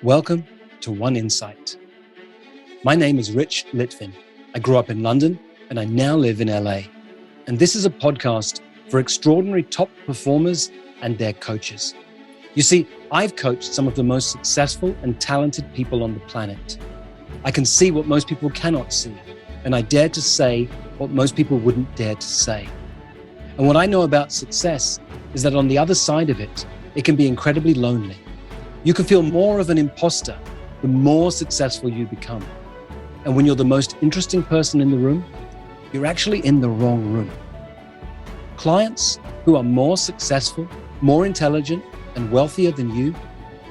Welcome to One Insight. My name is Litvin. I grew up in London and I now live in LA. And this is a podcast for extraordinary top performers and their coaches. You see, I've coached some of the most successful and talented people on the planet. I can see what most people cannot see, and I dare to say what most people wouldn't dare to say. And what I know about success is that on the other side of it, it can be incredibly lonely. You can feel more of an imposter the more successful you become. And when you're the most interesting person in the room, you're actually in the wrong room. Clients who are more successful, more intelligent, and wealthier than you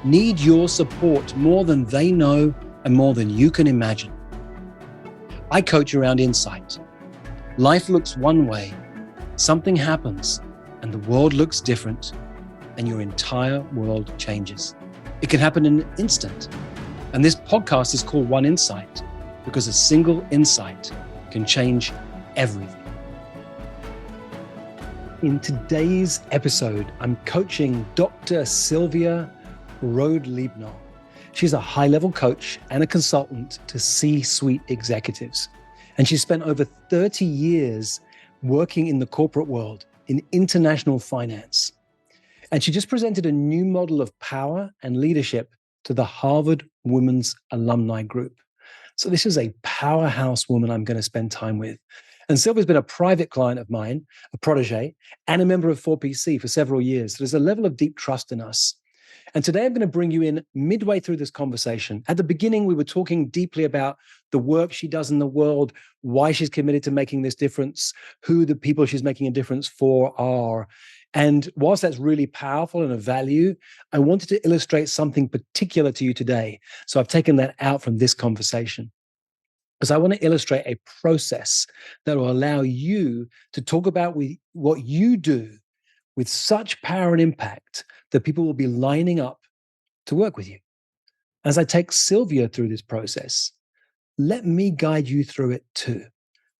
need your support more than they know and more than you can imagine. I coach around insight. Life looks one way, something happens, and the world looks different, and your entire world changes. It can happen in an instant. And this podcast is called One Insight because a single insight can change everything. In today's episode, I'm coaching Dr. Sylvia Road Libar. She's a high-level coach and a consultant to C-suite executives. And she spent over 30 years working in the corporate world in international finance. And she just presented a new model of power and leadership to the Harvard Women's Alumni Group. So this is a powerhouse woman I'm going to spend time with. And Sylvia's been a private client of mine, a protege, and a member of 4PC for several years. So there's a level of deep trust in us. And today I'm going to bring you in midway through this conversation. At the beginning, we were talking deeply about the work she does in the world, why she's committed to making this difference, who the people she's making a difference for are. And whilst that's really powerful and of value, I wanted to illustrate something particular to you today. So I've taken that out from this conversation, because I want to illustrate a process that will allow you to talk about what you do with such power and impact that people will be lining up to work with you. As I take Sylvia through this process, let me guide you through it too.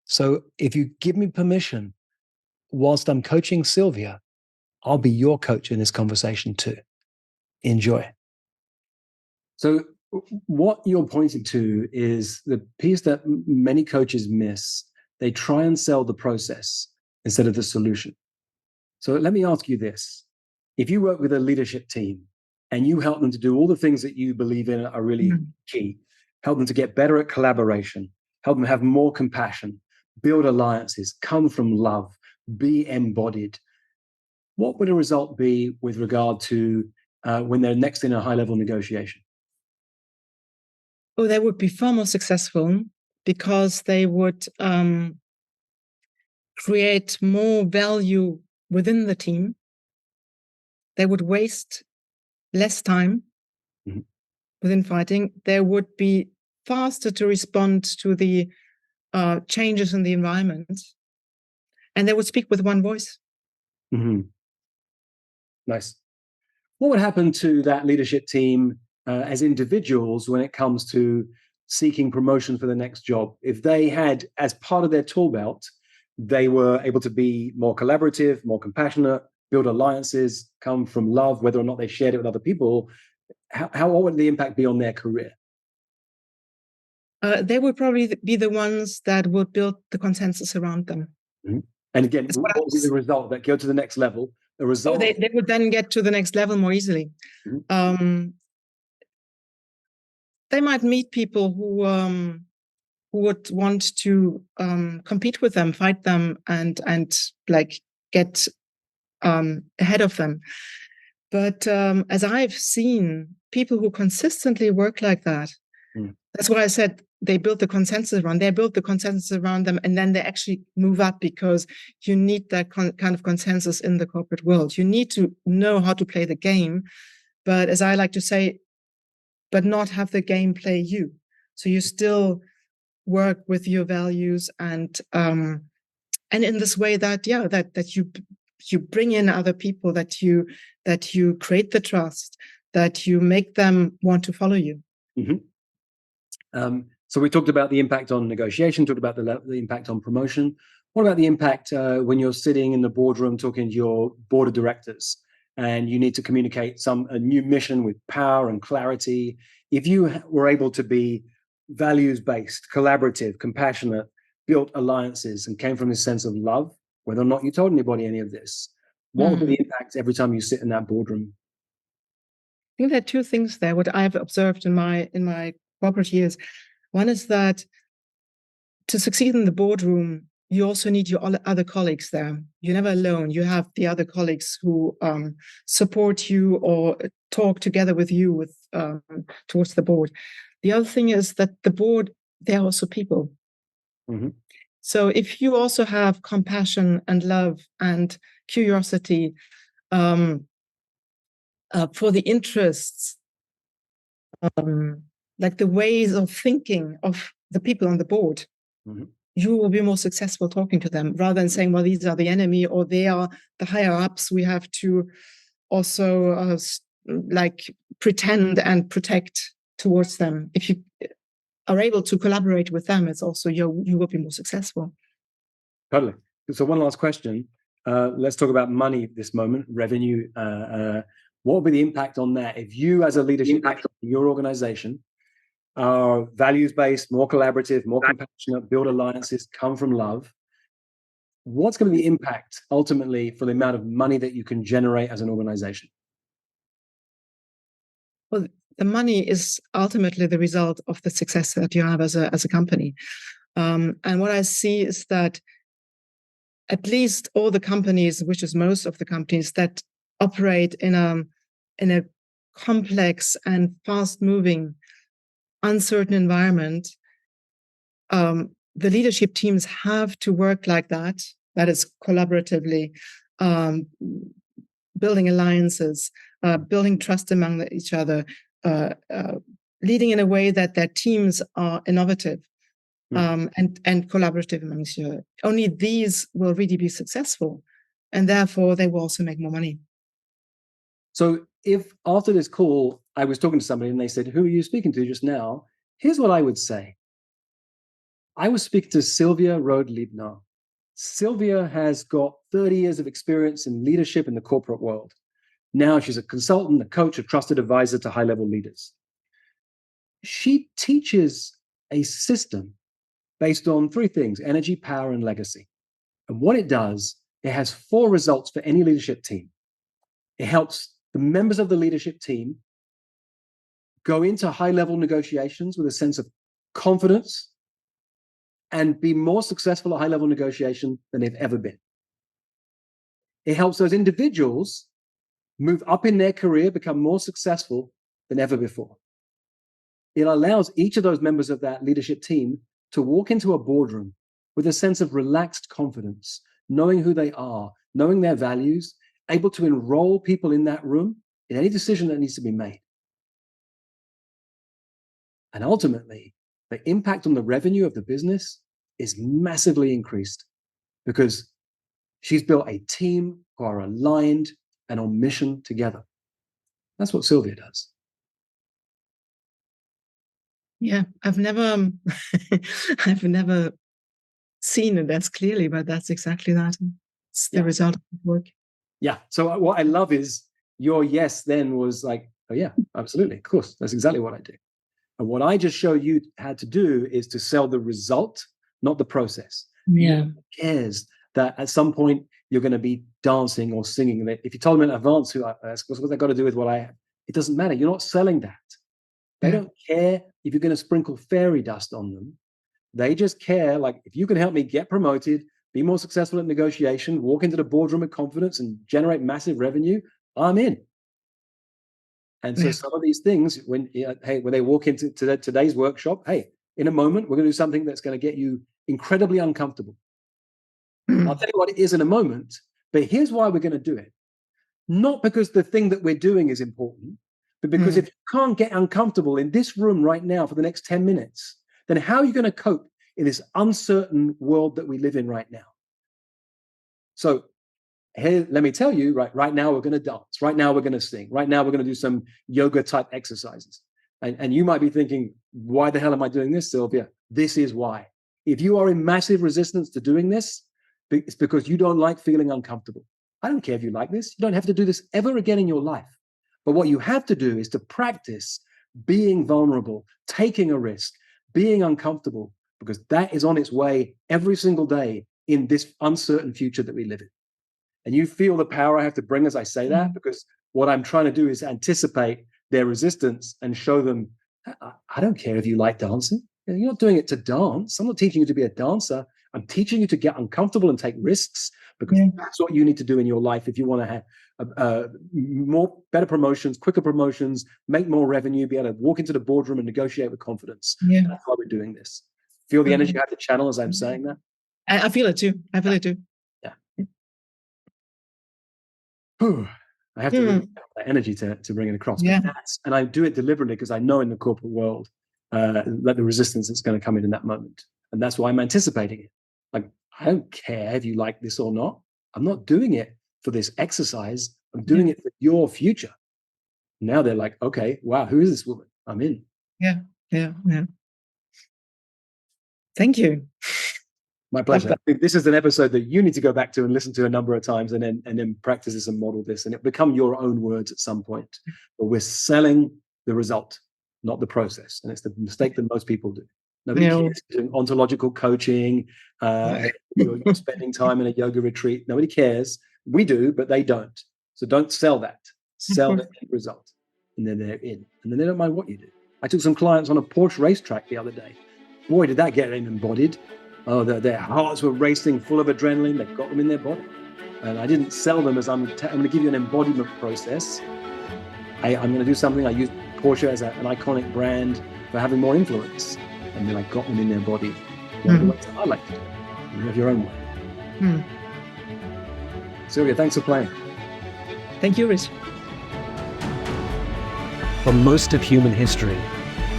So if you give me permission, whilst I'm coaching Sylvia, I'll be your coach in this conversation too. Enjoy. So what you're pointing to is the piece that many coaches miss. They try and sell the process instead of the solution. So let me ask you this. If you work with a leadership team and you help them to do all the things that you believe in are really key, help them to get better at collaboration, help them have more compassion, build alliances, come from love, be embodied, what would a result be with regard to when they're next in a high-level negotiation? Oh, they would be far more successful because they would create more value within the team. They would waste less time within fighting. They would be faster to respond to the changes in the environment. And they would speak with one voice. Mm-hmm. Nice. What would happen to that leadership team as individuals when it comes to seeking promotion for the next job? If they had, as part of their tool belt, they were able to be more collaborative, more compassionate, build alliances, come from love, whether or not they shared it with other people, what would the impact be on their career? They would probably be the ones that would build the consensus around them. Mm-hmm. And again, what would be the result that go to the next level? The result they would then get to the next level more easily. Mm-hmm. They might meet people who would want to compete with them, fight them, and like get ahead of them. But as I've seen people who consistently work like that, that's why I said they build the consensus around. They build the consensus around them, and then they actually move up, because you need that kind of consensus in the corporate world. You need to know how to play the game, but as I like to say, but not have the game play you. So you still work with your values, and in this way that you bring in other people, that you create the trust, that you make them want to follow you. Mm-hmm. So we talked about the impact on negotiation, talked about the impact on promotion. What about the impact when you're sitting in the boardroom talking to your board of directors and you need to communicate a new mission with power and clarity. If you were able to be values-based, collaborative, compassionate, built alliances, and came from this sense of love, whether or not you told anybody any of this, what would be the impact every time you sit in that boardroom? I think there are two things there. What I've observed in my corporate years, one is that to succeed in the boardroom, you also need your other colleagues there. You're never alone. You have the other colleagues who support you or talk together with you towards the board. The other thing is that the board, they're also people. Mm-hmm. So if you also have compassion and love and curiosity for the interests, like the ways of thinking of the people on the board, mm-hmm. you will be more successful talking to them rather than saying, well, these are the enemy or they are the higher ups. We have to also pretend and protect towards them. If you are able to collaborate with them, it's also you will be more successful. Totally. So one last question. Let's talk about money this moment, revenue. What will be the impact on that? If you as a leadership in your organization are values-based, more collaborative, more compassionate, build alliances, come from love, what's going to be the impact ultimately for the amount of money that you can generate as an organization? Well, the money is ultimately the result of the success that you have as a company. And what I see is that at least all the companies, which is most of the companies that operate in a complex and fast-moving, uncertain environment, the leadership teams have to work like that. That is collaboratively, building alliances, building trust among each other, leading in a way that their teams are innovative. And collaborative amongst you. Only these will really be successful, and therefore they will also make more money. So if after this call, I was talking to somebody and they said, who are you speaking to just now? Here's what I would say. I was speaking to Sylvia Road Libar. Sylvia has got 30 years of experience in leadership in the corporate world. Now she's a consultant, a coach, a trusted advisor to high-level leaders. She teaches a system based on three things: energy, power, and legacy. And what it does, it has 4 results for any leadership team. It helps the members of the leadership team go into high-level negotiations with a sense of confidence and be more successful at high-level negotiation than they've ever been. It helps those individuals move up in their career, become more successful than ever before. It allows each of those members of that leadership team to walk into a boardroom with a sense of relaxed confidence, knowing who they are, knowing their values, able to enroll people in that room in any decision that needs to be made. And ultimately, the impact on the revenue of the business is massively increased because she's built a team who are aligned and on mission together. That's what Sylvia does. Yeah, I've never seen it as clearly, but that's exactly that. It's the result of the work. Yeah. So what I love is your yes then was like, oh yeah, absolutely, of course, that's exactly what I do. And what I just showed you had to do is to sell the result, not the process. Yeah. Who cares that at some point you're going to be dancing or singing? If you told them in advance what's that got to do with what I have, it doesn't matter. You're not selling that. They don't care if you're going to sprinkle fairy dust on them. They just care, like, if you can help me get promoted, be more successful at negotiation, walk into the boardroom with confidence and generate massive revenue, I'm in. And so some of these things, when they walk into today's workshop, hey, in a moment, we're going to do something that's going to get you incredibly uncomfortable. I'll tell you what it is in a moment, but here's why we're going to do it. Not because the thing that we're doing is important, but because if you can't get uncomfortable in this room right now for the next 10 minutes, then how are you going to cope in this uncertain world that we live in right now? So here, let me tell you, right now we're going to dance. Right now we're going to sing. Right now we're going to do some yoga type exercises. And you might be thinking, why the hell am I doing this, Sylvia? This is why. If you are in massive resistance to doing this, it's because you don't like feeling uncomfortable. I don't care if you like this. You don't have to do this ever again in your life. But what you have to do is to practice being vulnerable, taking a risk, being uncomfortable, because that is on its way every single day in this uncertain future that we live in. And you feel the power I have to bring as I say that, because what I'm trying to do is anticipate their resistance and show them, I don't care if you like dancing. You're not doing it to dance. I'm not teaching you to be a dancer. I'm teaching you to get uncomfortable and take risks, because that's what you need to do in your life if you want to have better promotions, quicker promotions, make more revenue, be able to walk into the boardroom and negotiate with confidence. That's why we're doing this. Feel the energy I have to channel as I'm saying that? I feel it too. I feel it too. Yeah. I have to really have that energy to bring it across. And I do it deliberately because I know in the corporate world that the resistance is going to come in that moment. And that's why I'm anticipating it. Like, I don't care if you like this or not. I'm not doing it for this exercise. I'm doing it for your future. Now they're like, okay, wow, who is this woman? I'm in. Yeah. Thank you. My pleasure. I think this is an episode that you need to go back to and listen to a number of times, and then practice this and model this, and it become your own words at some point. But we're selling the result, not the process. And it's the mistake that most people do. Nobody cares doing ontological coaching, you're spending time in a yoga retreat. Nobody cares. We do, but they don't. So don't sell that. Sell the end result. And then they're in. And then they don't mind what you do. I took some clients on a Porsche racetrack the other day. Boy, did that get them embodied. Oh, their hearts were racing, full of adrenaline. They've got them in their body. And I didn't sell them as I'm going to give you an embodiment process. I'm going to do something. I use Porsche as an iconic brand for having more influence. And then I got them in their body. The ways that I like to do it. You have your own way. Sylvia, thanks for playing. Thank you, Rich. For most of human history,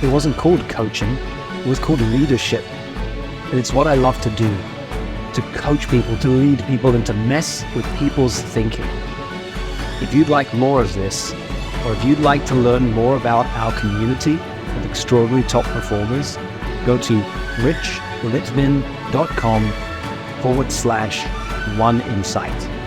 it wasn't called coaching. It was called leadership. And it's what I love to do, to coach people, to lead people, and to mess with people's thinking. If you'd like more of this, or if you'd like to learn more about our community of extraordinary top performers, go to richlitvin.com/oneinsight.